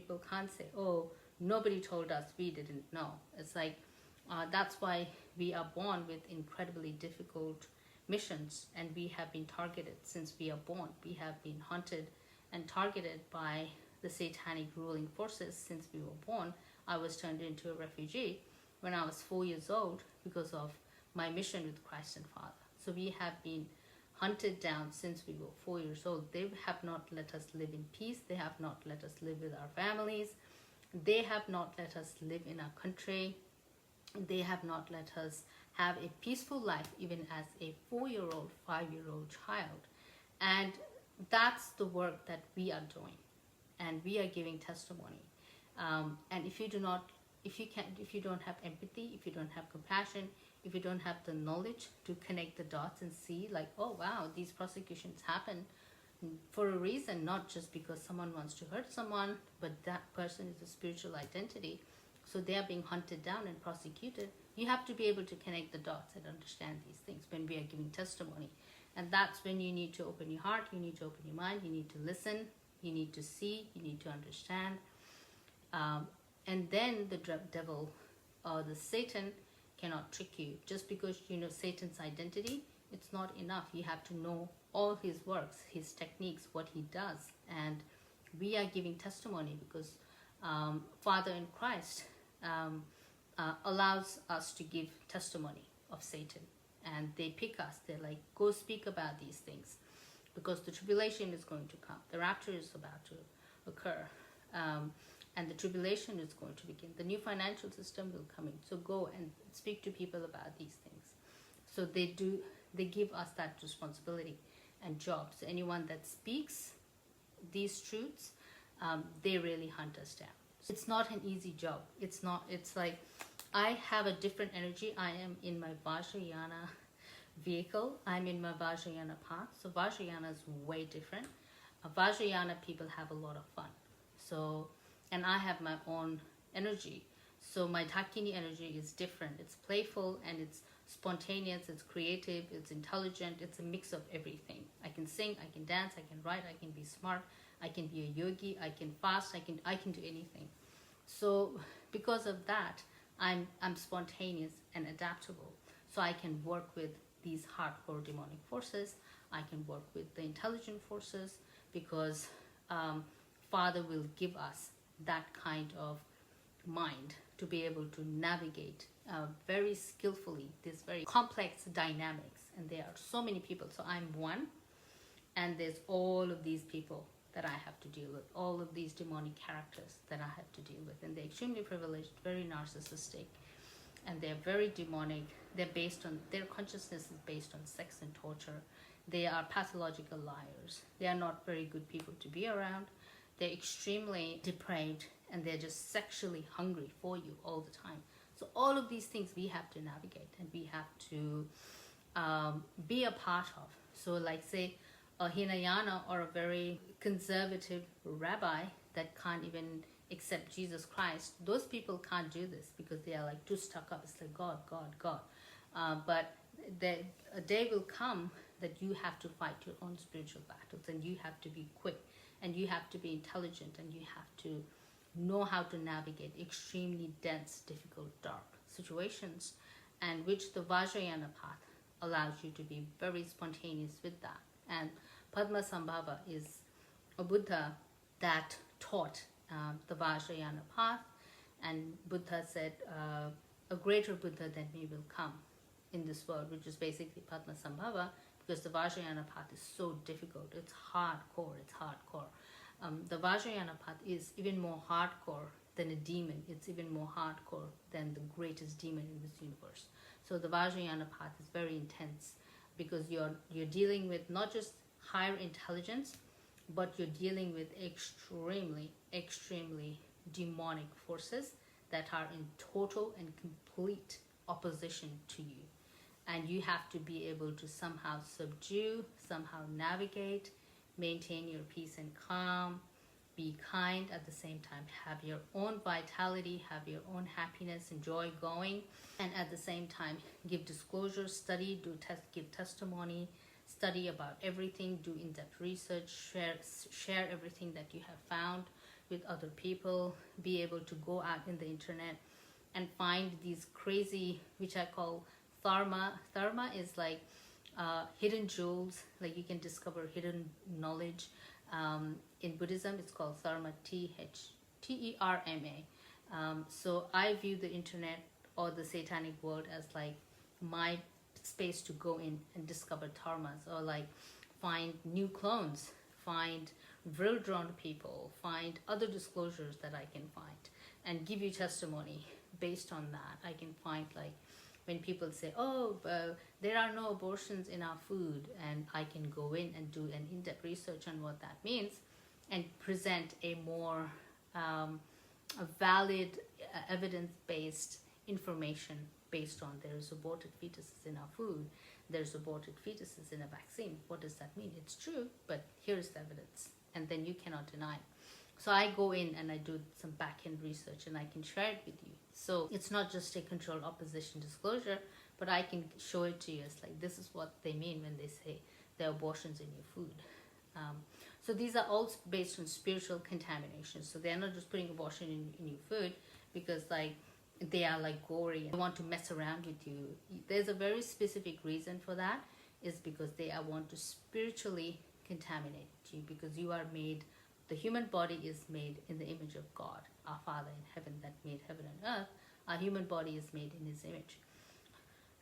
people can't say, oh, nobody told us, we didn't know. It's like, that's why we are born with incredibly difficult missions, and we have been targeted since we are born. We have been hunted and targeted by the satanic ruling forces since we were born. I was turned into a refugee when I was 4 years old because of my mission with Christ and Father. So we have been hunted down since we were 4 years old. They have not let us live in peace. They have not let us live with our families. They have not let us live in our country. They have not let us have a peaceful life, even as a 4-year-old, 5-year-old child. And that's the work that we are doing, and we are giving testimony. And if you don't have empathy, if you don't have compassion, if you don't have the knowledge to connect the dots and see, like, oh wow, these prosecutions happen for a reason, not just because someone wants to hurt someone, but that person is a spiritual identity. So they are being hunted down and prosecuted. You have to be able to connect the dots and understand these things when we are giving testimony. And that's when you need to open your heart, you need to open your mind, you need to listen, you need to see, you need to understand. And then the devil or the Satan cannot trick you. Just because you know Satan's identity, it's not enough. You have to know all his works, his techniques, what he does. And we are giving testimony because Father in Christ allows us to give testimony of Satan. And they pick us. They're like, go speak about these things, because the tribulation is going to come. The rapture is about to occur. And the tribulation is going to begin. The new financial system will come in. So go and speak to people about these things. So they give us that responsibility and job. So anyone that speaks these truths, they really hunt us down. It's not an easy job. It's like, I have a different energy. I am in my Vajrayana vehicle. I'm in my Vajrayana path. So Vajrayana is way different. Vajrayana people have a lot of fun. So, and I have my own energy. So my Dakini energy is different. It's playful and it's spontaneous, it's creative, it's intelligent, it's a mix of everything. I can sing, I can dance, I can write, I can be smart, I can be a yogi, I can fast, I can do anything. So because of that, I'm spontaneous and adaptable. So I can work with these hardcore demonic forces. I can work with the intelligent forces, because Father will give us that kind of mind to be able to navigate very skillfully this very complex dynamics. And there are so many people. So I'm one, and there's all of these people that I have to deal with, all of these demonic characters that I have to deal with. And they're extremely privileged, very narcissistic, and they're very demonic. Their consciousness is based on sex and torture. They are pathological liars. They are not very good people to be around. They're extremely depraved, and they're just sexually hungry for you all the time. So all of these things we have to navigate, and we have to be a part of. So like, say, a Hinayana or a very conservative rabbi that can't even accept Jesus Christ, those people can't do this because they are like too stuck up. It's like, God, God, God. But a day will come that you have to fight your own spiritual battles, and you have to be quick, and you have to be intelligent, and you have to know how to navigate extremely dense, difficult, dark situations, and which the Vajrayana path allows you to be very spontaneous with that. And Padmasambhava is a Buddha that taught the Vajrayana path, and Buddha said, a greater Buddha than me will come in this world, which is basically Padmasambhava, because the Vajrayana path is so difficult. It's hardcore. The Vajrayana path is even more hardcore than a demon. It's even more hardcore than the greatest demon in this universe. So the Vajrayana path is very intense, because you're dealing with not just higher intelligence, but you're dealing with extremely, extremely demonic forces that are in total and complete opposition to you. And you have to be able to somehow subdue, somehow navigate, maintain your peace and calm, be kind at the same time, have your own vitality, have your own happiness and joy going, and at the same time give disclosure, study, give testimony, study about everything, do in-depth research, share everything that you have found, with other people, be able to go out in the internet and find these crazy, which I call tharma. Tharma is like hidden jewels, like you can discover hidden knowledge. In Buddhism, it's called Tharma, Terma. So I view the internet or the satanic world as like my space to go in and discover dharmas, or like find new clones, find real drawn people, find other disclosures that I can find, and give you testimony based on that. I can find, like, when people say, oh, there are no abortions in our food, and I can go in and do an in-depth research on what that means and present a more a valid, evidence-based information based on there's aborted fetuses in our food, there's aborted fetuses in a vaccine. What does that mean? It's true, but here's the evidence, and then you cannot deny it. So I go in and I do some back-end research and I can share it with you. So it's not just a controlled opposition disclosure, but I can show it to you as like, this is what they mean when they say there are abortions in your food. So these are all based on spiritual contamination. So they're not just putting abortion in your food because like they are like gory. They want to mess around with you. There's a very specific reason for that, is because they want to spiritually contaminate you, because you are made, the human body is made in the image of God, our Father in heaven that made heaven and earth. Our human body is made in his image.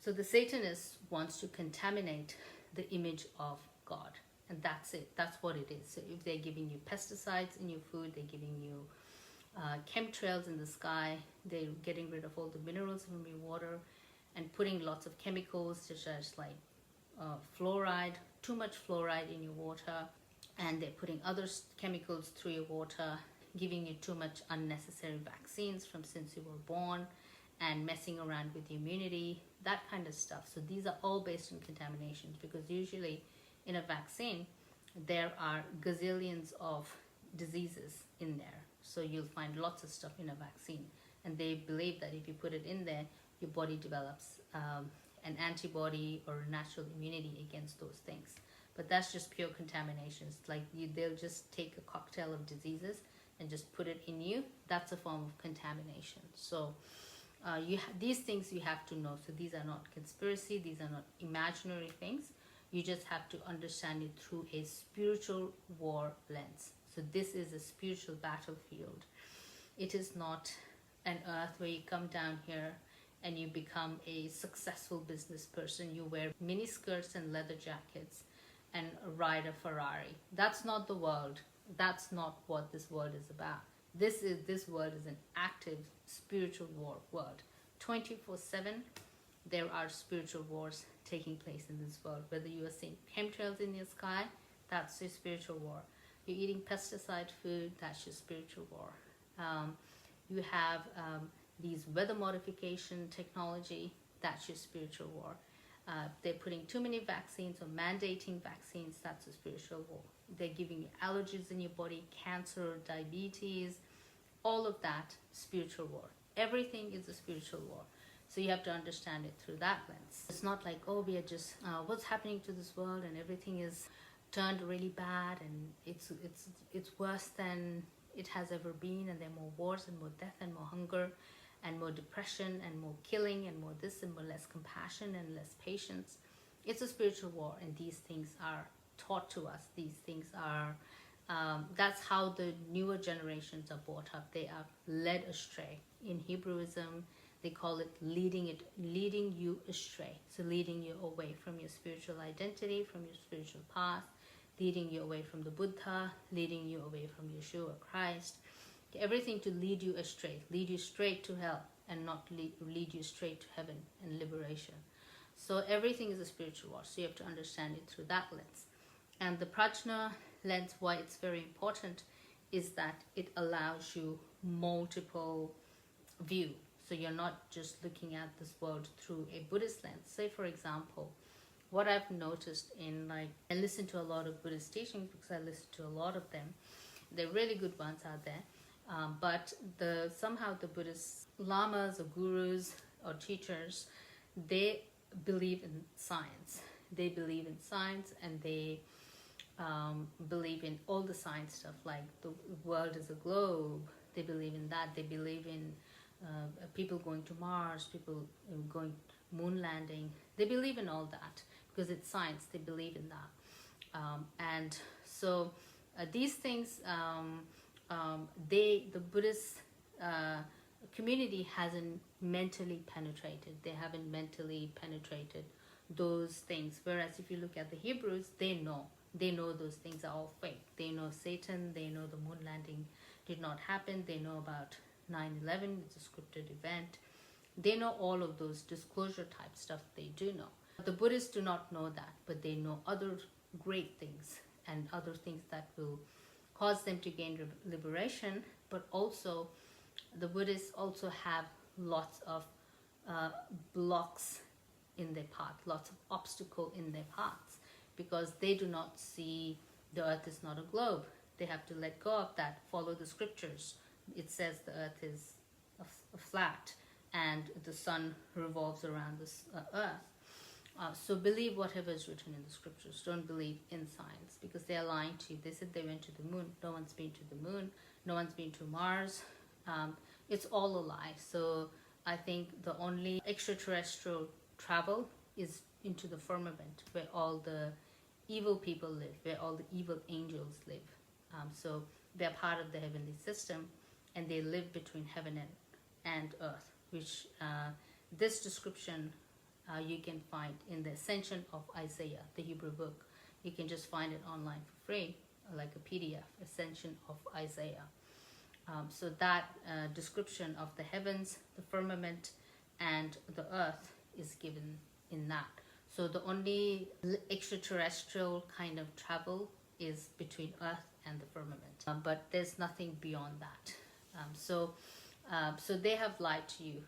So the Satanist wants to contaminate the image of God. And that's it. That's what it is. So if they're giving you pesticides in your food, they're giving you chemtrails in the sky, they're getting rid of all the minerals from your water and putting lots of chemicals such as like fluoride, too much fluoride in your water, and they're putting other chemicals through your water, giving you too much unnecessary vaccines from since you were born, and messing around with the immunity, that kind of stuff. So these are all based on contaminations, because usually in a vaccine there are gazillions of diseases in there. So you'll find lots of stuff in a vaccine, and they believe that if you put it in there, your body develops an antibody or a natural immunity against those things. But that's just pure contamination. It's like they'll just take a cocktail of diseases and just put it in you. That's a form of contamination. So these things you have to know. So these are not conspiracy. These are not imaginary things. You just have to understand it through a spiritual war lens. So this is a spiritual battlefield. It is not an earth where you come down here and you become a successful business person. You wear mini skirts and leather jackets and ride a Ferrari. That's not the world. That's not what this world is about. This world is an active spiritual war world. 24/7, there are spiritual wars taking place in this world. Whether you are seeing chemtrails in your sky, that's your spiritual war. You're eating pesticide food, that's your spiritual war. You have these weather modification technology, that's your spiritual war. They're putting too many vaccines or mandating vaccines, that's a spiritual war. They're giving you allergies in your body, cancer, diabetes, all of that, spiritual war. Everything is a spiritual war. So you have to understand it through that lens. It's not like, oh, we are just, what's happening to this world and everything is turned really bad and it's worse than it has ever been, and there are more wars and more death and more hunger and more depression and more killing and more this and more less compassion and less patience. It's a spiritual war, and these things are taught to us. These things are, that's how the newer generations are brought up. They are led astray. In Hebrewism, they call it leading you astray. So leading you away from your spiritual identity, from your spiritual path, leading you away from the Buddha, leading you away from Yeshua Christ. Everything to lead you astray, lead you straight to hell, and not lead you straight to heaven and liberation. So everything is a spiritual war. So you have to understand it through that lens. And the Prajna lens, why it's very important, is that it allows you multiple view. So you're not just looking at this world through a Buddhist lens. Say, for example, what I've noticed in, like, I listen to a lot of Buddhist teachings because I listen to a lot of them. They're really good ones out there. But somehow the Buddhist lamas or gurus or teachers, they believe in science. They believe in science, and they believe in all the science stuff, like the world is a globe. They believe in that. They believe in people going to Mars, people going moon landing. They believe in all that because it's science. They believe in that, and so these things, the Buddhist community hasn't mentally penetrated. They haven't mentally penetrated those things. Whereas if you look at the Hebrews, they know. They know those things are all fake. They know Satan. They know the moon landing did not happen. They know about 9/11. It's a scripted event. They know all of those disclosure type stuff. They do know. The Buddhists do not know that, but they know other great things and other things that will cause them to gain liberation. But also, the Buddhists also have lots of blocks in their path, lots of obstacle in their paths, because they do not see the earth is not a globe. They have to let go of that, follow the scriptures. It says the earth is a flat and the sun revolves around this earth. So believe whatever is written in the scriptures. Don't believe in science, because they are lying to you. They said they went to the moon. No one's been to the moon. No one's been to Mars. It's all a lie. So I think the only extraterrestrial travel is into the firmament, where all the evil people live, where all the evil angels live. So they're part of the heavenly system, and they live between heaven and earth, which this description you can find in the Ascension of Isaiah, the Hebrew book. You can just find it online for free, like a PDF, Ascension of Isaiah. So that description of the heavens, the firmament, and the earth is given in that. So the only extraterrestrial kind of travel is between earth and the firmament, but there's nothing beyond that. So they have lied to you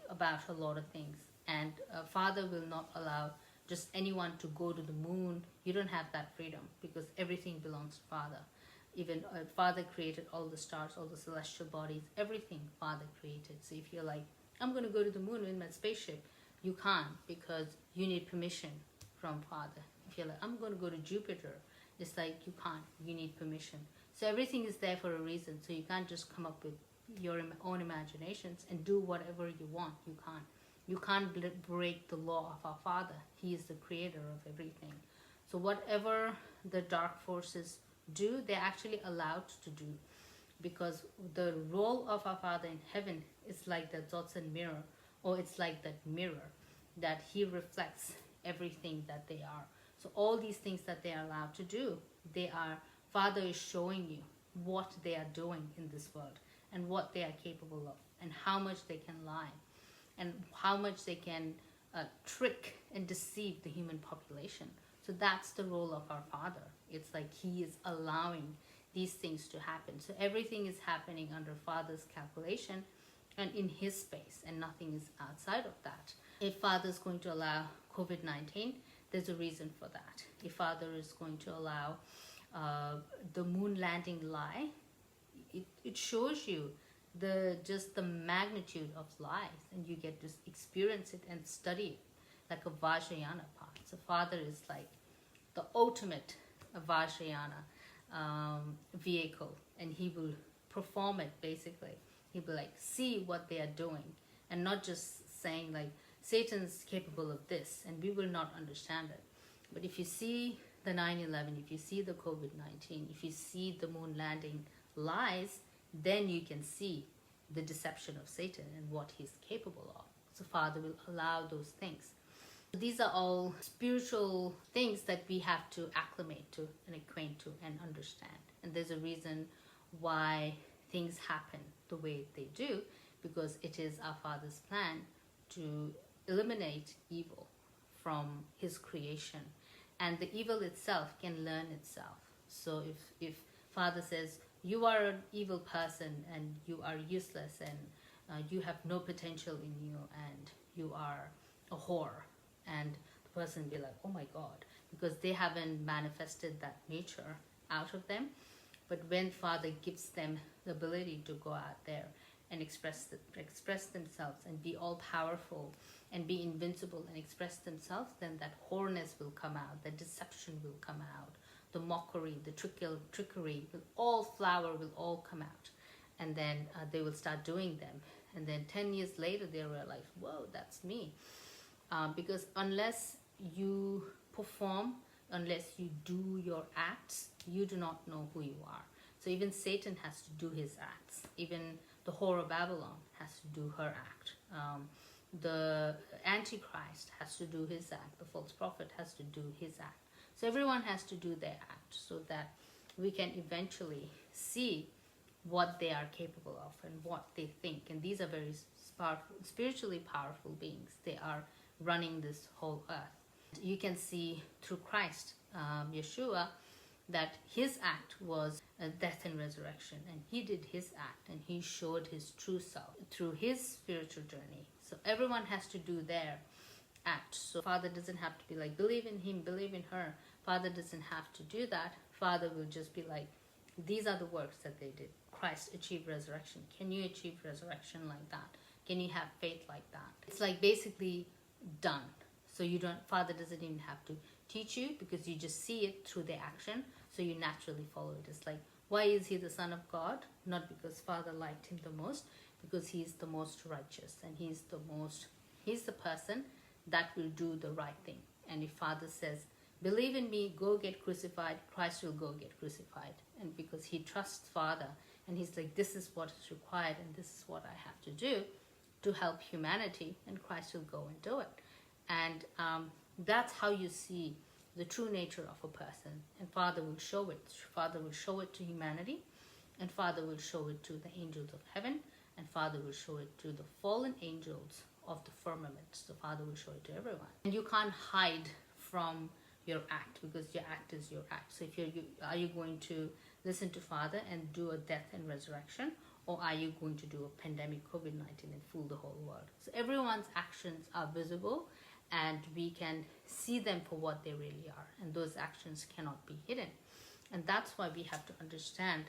about a lot of things, and Father will not allow just anyone to go to the moon. You don't have that freedom, because everything belongs to Father. Even Father created all the stars, all the celestial bodies, everything Father created. So if you're like, I'm going to go to the moon in my spaceship, you can't, because you need permission from Father. If you're like, I'm going to go to Jupiter, it's like, you can't, you need permission. So everything is there for a reason. So you can't just come up with your own imaginations and do whatever you want. You can't. You can't break the law of our Father. He is the creator of everything. So whatever the dark forces do, they're actually allowed to do, because the role of our Father in heaven is like the Dzogchen mirror, or it's like that mirror that He reflects everything that they are. So all these things that they are allowed to do, Father is showing you what they are doing in this world, and what they are capable of, and how much they can lie, and how much they can trick and deceive the human population. So that's the role of our Father. It's like He is allowing these things to happen. So everything is happening under Father's calculation and in His space, and nothing is outside of that. If Father is going to allow COVID-19, there's a reason for that. If Father is going to allow the moon landing lie, it shows you just the magnitude of lies, and you get to experience it and study it like a Vajrayana path. So Father is like the ultimate Vajrayana vehicle, and He will perform it basically. He'll be like, see what they are doing, and not just saying like, Satan's capable of this, and we will not understand it. But if you see the 9/11, if you see the COVID-19, if you see the moon landing lies, then you can see the deception of Satan and what he's capable of. So Father will allow those things. These are all spiritual things that we have to acclimate to and acquaint to and understand. And there's a reason why things happen the way they do, because it is our Father's plan to eliminate evil from His creation. And the evil itself can learn itself. So if Father says, you are an evil person and you are useless and you have no potential in you and you are a whore, and the person will be like, oh my God, because they haven't manifested that nature out of them. But when Father gives them the ability to go out there and express themselves and be all powerful and be invincible and express themselves, then that whoreness will come out, that deception will come out, the mockery, the trickery, will all come out. And then they will start doing them. And then 10 years later, they realize, whoa, that's me. Because unless you perform, unless you do your acts, you do not know who you are. So even Satan has to do his acts. Even the whore of Babylon has to do her act. The Antichrist has to do his act. The false prophet has to do his act. So everyone has to do their act so that we can eventually see what they are capable of and what they think. And these are very spiritually powerful beings. They are running this whole earth. You can see through Christ, Yeshua, that his act was a death and resurrection, and he did his act and he showed his true self through his spiritual journey. So everyone has to do their act. So Father doesn't have to be like, believe in him, believe in her. Father doesn't have to do that. Father will just be like, these are the works that they did. Christ achieved resurrection. Can you achieve resurrection like that? Can you have faith like that? It's like basically done. So you don't, Father doesn't even have to teach you, because you just see it through their action. So you naturally follow it. It's like, why is he the Son of God? Not because Father liked him the most, because he's the most righteous, and he's the person that will do the right thing. And if Father says, believe in me, go get crucified, Christ will go get crucified. And because he trusts Father, and he's like, this is what is required, and this is what I have to do to help humanity, and Christ will go and do it. And that's how you see the true nature of a person. And Father will show it. Father will show it to humanity, and Father will show it to the angels of heaven, and Father will show it to the fallen angels of the firmament. So Father will show it to everyone. And you can't hide from your act, because your act is your act. So if are you going to listen to Father and do a death and resurrection, or are you going to do a pandemic COVID-19 and fool the whole world? So everyone's actions are visible, and we can see them for what they really are, and those actions cannot be hidden. And that's why we have to understand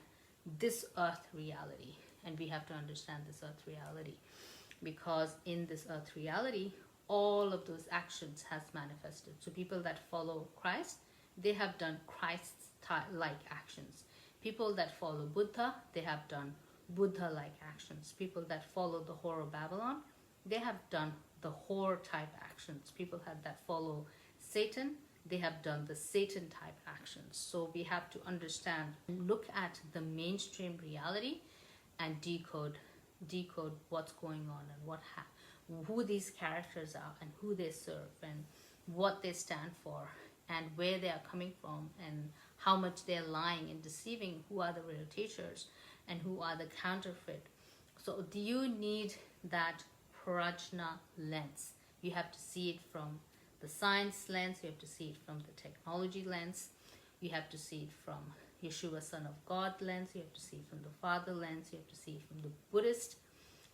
this earth reality, and we have to understand this earth reality, because in this earth reality, all of those actions has manifested. So people that follow Christ, they have done Christ-like actions. People that follow Buddha, they have done Buddha-like actions. People that follow the whore of Babylon, they have done the whore type actions. People that follow Satan, they have done the Satan type actions. So we have to understand, look at the mainstream reality and decode what's going on, and who these characters are, and who they serve, and what they stand for, and where they are coming from, and how much they're lying and deceiving, who are the real teachers and who are the counterfeit. So do you need that Prajna lens? You have to see it from the science lens, you have to see it from the technology lens, you have to see it from Yeshua, Son of God lens, you have to see it from the Father lens, you have to see it from the Buddhist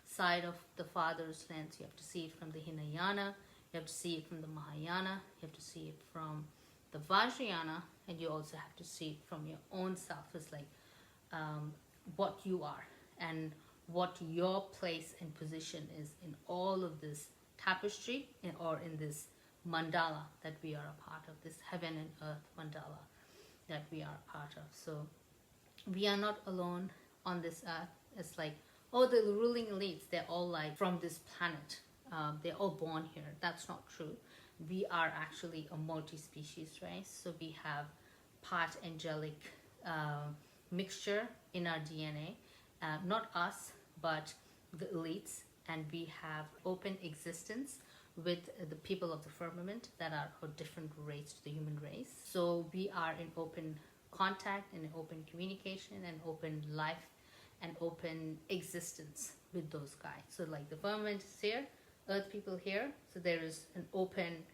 side of the Father's lens, you have to see it from the Hinayana, you have to see it from the Mahayana, you have to see it from the Vajrayana, and you also have to see it from your own self. It's like what you are and what your place and position is in all of this tapestry, or in this mandala that we are a part of, this heaven and earth mandala that we are a part of. So we are not alone on this earth. It's like, oh, the ruling elites, they're all like from this planet. They're all born here. That's not true. We are actually a multi-species race. So we have part angelic mixture in our DNA. Not us, but the elites. And we have open existence with the people of the firmament that are a different race to the human race. So we are in open contact and open communication and open life and open existence with those guys. So like the firmament is here, earth people here, so there is an open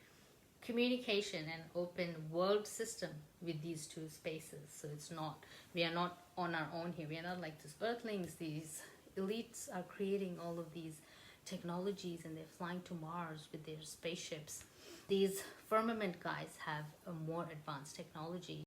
communication and open world system with these two spaces. So it's not, we are not on our own here. We are not like these earthlings. These elites are creating all of these technologies and they're flying to Mars with their spaceships. These firmament guys have a more advanced technology.